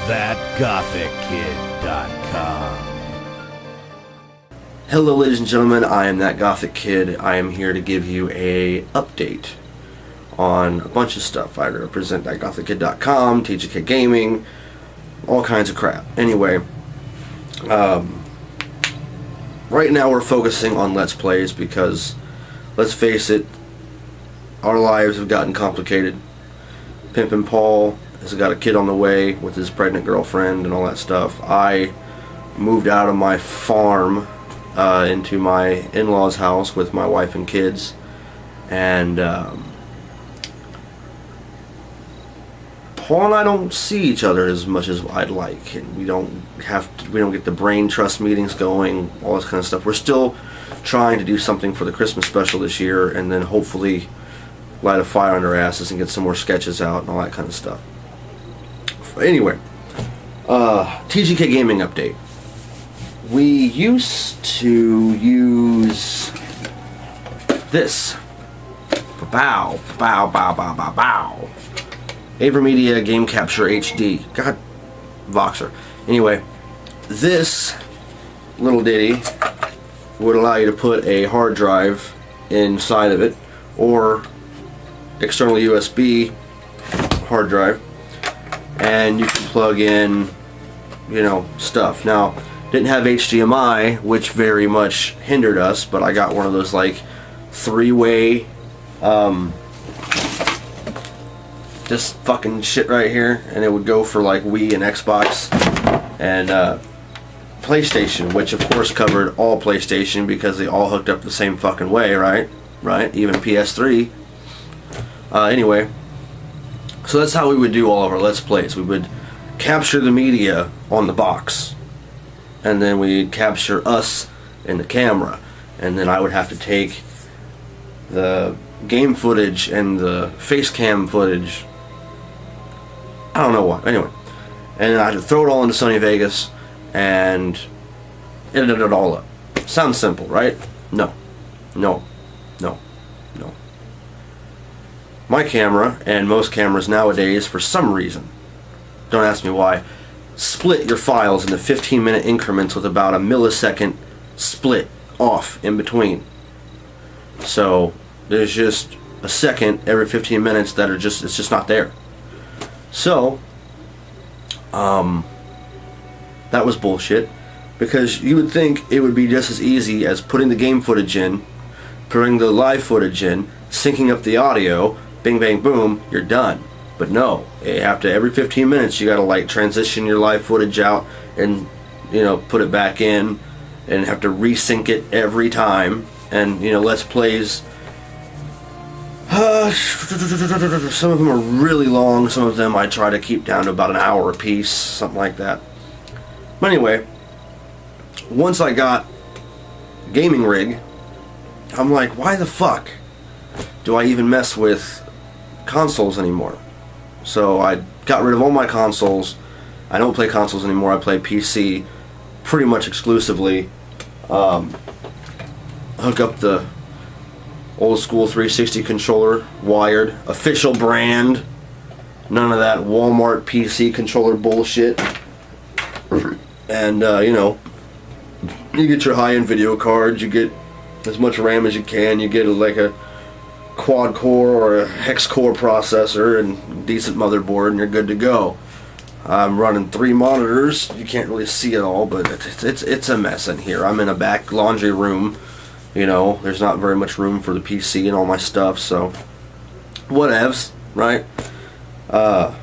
ThatGothicKid.com. Hello ladies and gentlemen, I am That Gothic Kid. I am here to give you a update on a bunch of stuff. I represent ThatGothicKid.com, TGKGaming, all kinds of crap. Anyway, right now we're focusing on Let's Plays because, let's face it, our lives have gotten complicated. Pimpin' Paul has got a kid on the way with his pregnant girlfriend and all that stuff. I moved out of my farm into my in-laws' house with my wife and kids, and Paul and I don't see each other as much as I'd like, and we don't get the brain trust meetings going, all this kind of stuff. We're still trying to do something for the Christmas special this year, and then hopefully light a fire under our asses and get some more sketches out and all that kind of stuff. Anyway, TGKGaming update. We used to use this. Bow, bow, bow, bow, bow, bow. AverMedia Game Capture HD. God, Voxer. Anyway, this little ditty would allow you to put a hard drive inside of it, or external USB hard drive, and you can plug in, stuff. Now, didn't have HDMI, which very much hindered us, but I got one of those like three-way this fucking shit right here, and it would go for like Wii and Xbox and PlayStation, which of course covered all PlayStation because they all hooked up the same fucking way, right? Even PS3. Anyway, so that's how we would do all of our Let's Plays. We would capture the media on the box, and then we'd capture us in the camera, and then I would have to take the game footage and the face cam footage, I don't know what, anyway, and then I had to throw it all into Sony Vegas and edit it all up. Sounds simple, right? No. My camera, and most cameras nowadays, for some reason, don't ask me why, split your files into 15-minute increments with about a millisecond split off in between. So there's just a second every 15 minutes that it's just not there. So that was bullshit, because you would think it would be just as easy as putting the game footage in, putting the live footage in, syncing up the audio, bing bang boom, you're done. But no, you have to, every 15 minutes you gotta like transition your live footage out and put it back in, and have to resync it every time. And Let's Plays, some of them are really long, some of them I try to keep down to about an hour a piece, something like that. But anyway, once I got gaming rig, I'm like, why the fuck do I even mess with consoles anymore? So I got rid of all my consoles. I don't play consoles anymore. I play PC pretty much exclusively. Hook up the old school 360 controller, wired, official brand. None of that Walmart PC controller bullshit. And you get your high-end video cards. You get as much RAM as you can. You get like a quad core or a hex core processor and decent motherboard, and you're good to go. I'm running 3 monitors. You can't really see it all, but it's a mess in here. I'm in a back laundry room. There's not very much room for the PC and all my stuff, so whatevs, right? I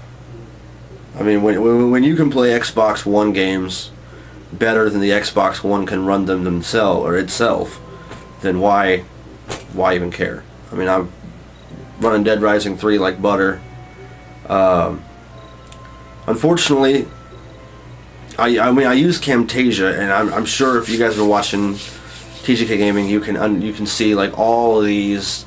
mean, when you can play Xbox One games better than the Xbox One can run them itself, then why even care? I mean, I'm running Dead Rising 3 like butter. Unfortunately, I use Camtasia, and I'm sure if you guys are watching TGKGaming, you can see like all of these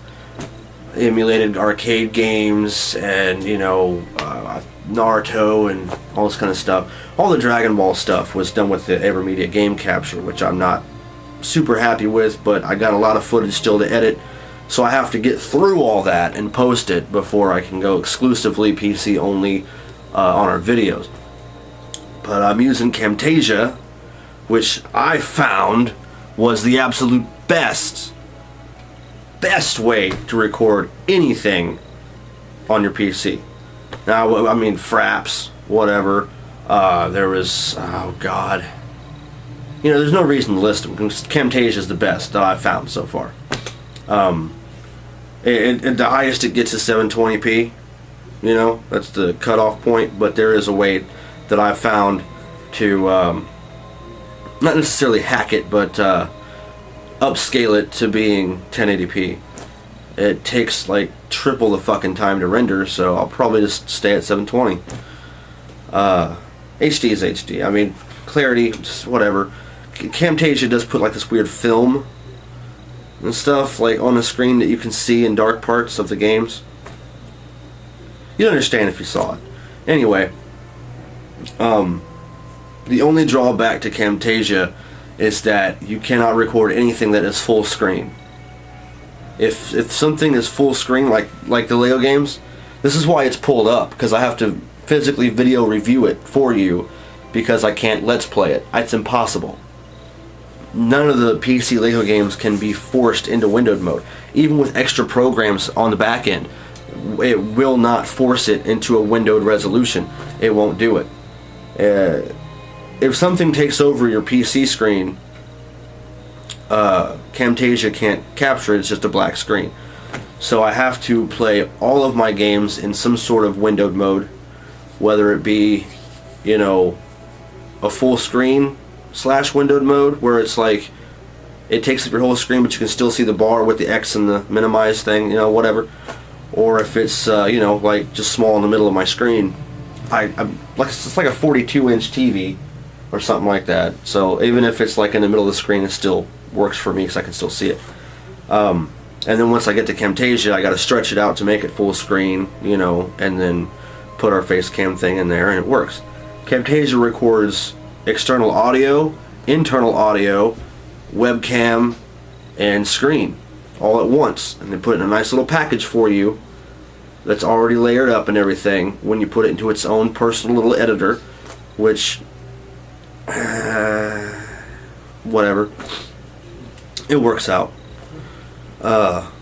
emulated arcade games, and Naruto and all this kind of stuff. All the Dragon Ball stuff was done with the AverMedia Game Capture, which I'm not super happy with, but I got a lot of footage still to edit, so I have to get through all that and post it before I can go exclusively PC only on our videos. but I'm using Camtasia, which I found was the absolute best way to record anything on your PC. Now, I mean, fraps, whatever. There was, oh god, you know, there's no reason to list them. Camtasia is the best that I've found so far. The highest it gets is 720p. You know, that's the cutoff point. But there is a way that I've found to not necessarily hack it, but upscale it to being 1080p. It takes like triple the fucking time to render, so I'll probably just stay at 720. HD is HD. I mean, clarity, just whatever. Camtasia does put like this weird film and stuff like on the screen that you can see in dark parts of the games. You'd understand if you saw it. Anyway, the only drawback to Camtasia is that you cannot record anything that is full screen. If something is full screen, like the Lego games, this is why it's pulled up, because I have to physically video review it for you, because I can't let's play it. It's impossible. None of the PC Lego games can be forced into windowed mode. Even with extra programs on the back end, it will not force it into a windowed resolution. It won't do it. If something takes over your PC screen, Camtasia can't capture it. It's just a black screen. So I have to play all of my games in some sort of windowed mode, whether it be, you know, a full screen / windowed mode, where it's like it takes up your whole screen but you can still see the bar with the X and the minimize thing, you know, whatever. Or if it's you know, like just small in the middle of my screen, I'm like, it's like a 42-inch TV or something like that. So even if it's like in the middle of the screen, it still works for me because I can still see it. And then once I get to Camtasia, I got to stretch it out to make it full screen, you know, and then put our face cam thing in there, and it works. Camtasia records external audio, internal audio, webcam, and screen all at once, and they put it in a nice little package for you that's already layered up and everything when you put it into its own personal little editor, which whatever, it works out. So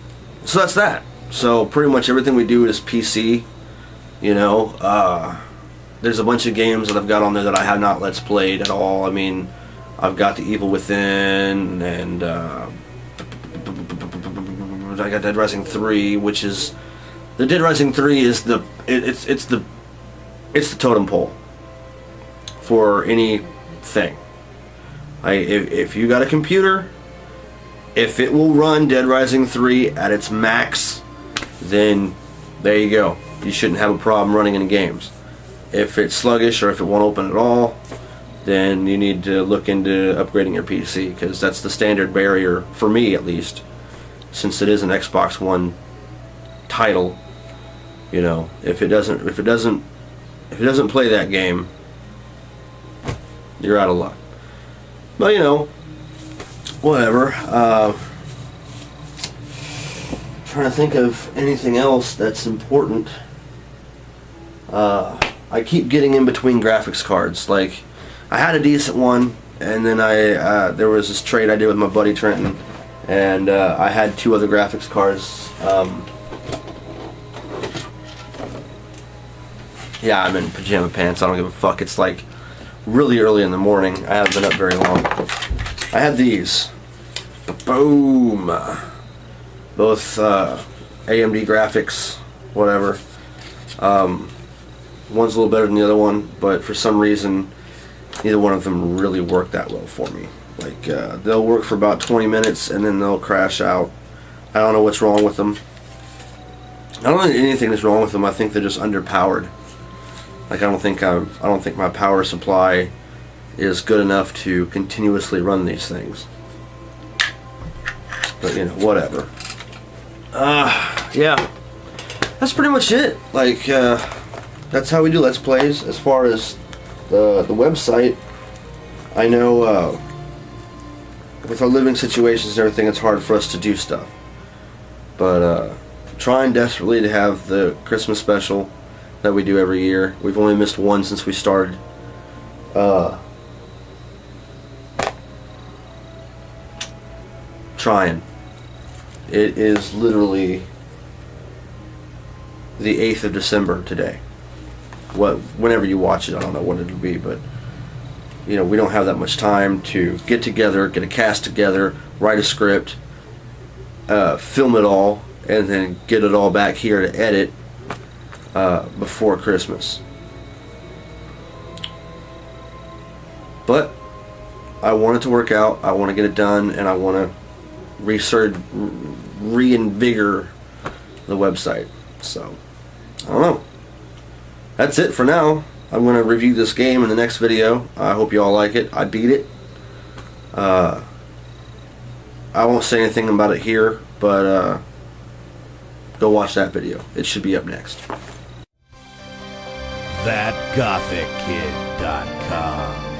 that's that. So pretty much everything we do is PC, you know. There's a bunch of games that I've got on there that I have not let's played at all. I mean, I've got The Evil Within, and I got Dead Rising 3, which is, the Dead Rising 3 is it's the totem pole for anything. If you got a computer, if it will run Dead Rising 3 at its max, then there you go. You shouldn't have a problem running any games. If it's sluggish or if it won't open at all, then you need to look into upgrading your PC, because that's the standard barrier for me, at least, since it is an Xbox One title. You know, if it doesn't play that game, you're out of luck. But you know, whatever. Trying to think of anything else that's important. I keep getting in between graphics cards. Like, I had a decent one, and then there was this trade I did with my buddy Trenton, and I had 2 other graphics cards. Yeah, I'm in pajama pants. I don't give a fuck. It's like really early in the morning. I haven't been up very long. I had these. Boom. Both AMD graphics, whatever. One's a little better than the other one, but for some reason, neither one of them really work that well for me. Like, they'll work for about 20 minutes and then they'll crash out. I don't know what's wrong with them. I don't think anything is wrong with them. I think they're just underpowered. Like, I don't think my power supply is good enough to continuously run these things. But you know, whatever. Yeah, that's pretty much it. Like, that's how we do Let's Plays. As far as the website, I know with our living situations and everything, it's hard for us to do stuff. But trying desperately to have the Christmas special that we do every year. We've only missed one since we started, Trying. It is literally the 8th of December today. Whenever you watch it, I don't know what it'll be, but you know, we don't have that much time to get together, get a cast together, write a script, film it all, and then get it all back here to edit before Christmas. But I want it to work out. I want to get it done, and I want to reinvigorate the website. So I don't know. That's it for now. I'm going to review this game in the next video. I hope you all like it. I beat it. I won't say anything about it here, but go watch that video. It should be up next. ThatGothicKid.com